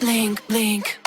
Blink, blink.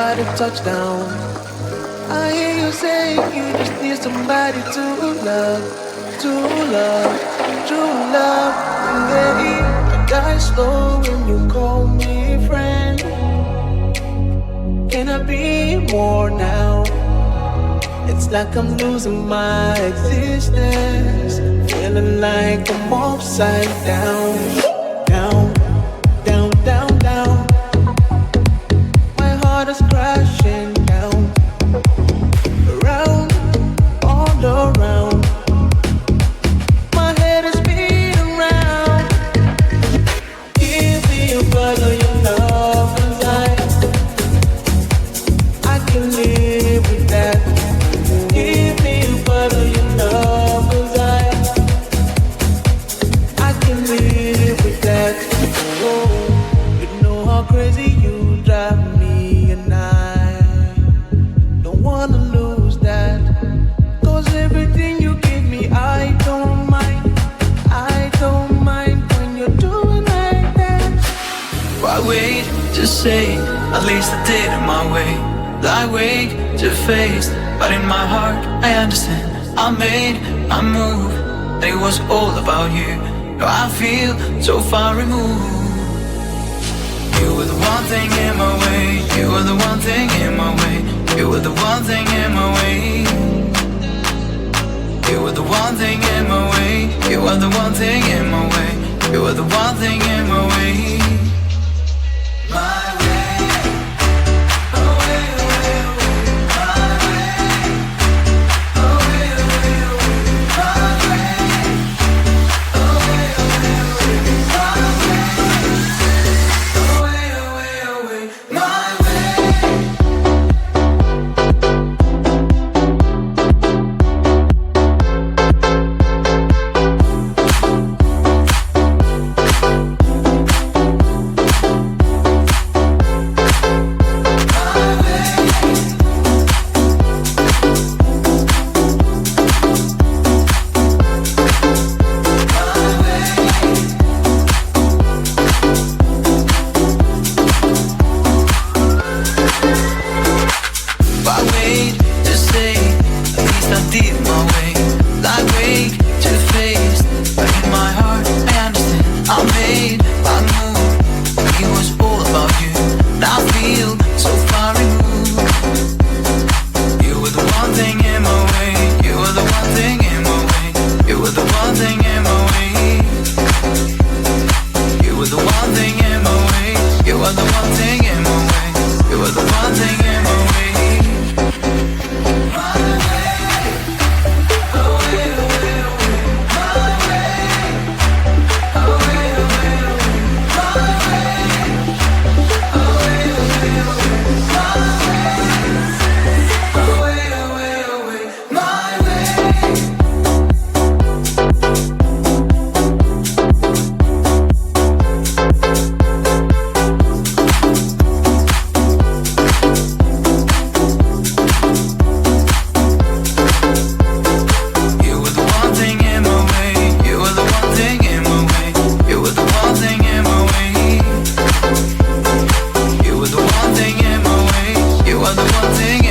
got a touchdown. I hear you say you just need somebody to love, true love. Yeah, I got slow when you call me friend. Can I be more now? It's like I'm losing my existence, feeling like I'm upside down, down, down, down, down. My heart is crashing down, around, all around. My head is spinning round. Give me a bottle of your love, 'cause I can live with that. Give me a bottle of your love, 'cause I can live with that. Oh, you know how crazy you drive me, and I don't wanna lose that. 'Cause everything you give me, I don't mind when you're doing like that. Why wait to say, at least I did it my way. Lie awake to face, but in my heart I understand. I made my move, and it was all about you. Now I feel so far removed. You were the one thing in my way. You were the one thing in my way. You were the one thing in my way. You were the one thing in my way. You were the one thing in my way. You were the one thing in my way. My way. Away, away, away. My way. Away, away, away. My way. Away, away, away. My way. Away, away, away. My way. Why wait to say, at least I did it my way. Lie awake to face, but in my heart I understand. I made my move, it was all about you. Now I feel so far removed. You were the one thing in my way. You were the one thing in my way. You were the one thing in my way. You were the one thing in my way. You were the one thing in my way. You were the one thing in my way. My way. Away, away, away. My way. Away, away, away. My way. Away, away, away. My way. Away, away, away. My way. You were the one thing in my way. You were the one thing in my way. You were the one thing in my way. You were the one thing in my way. You were the one thing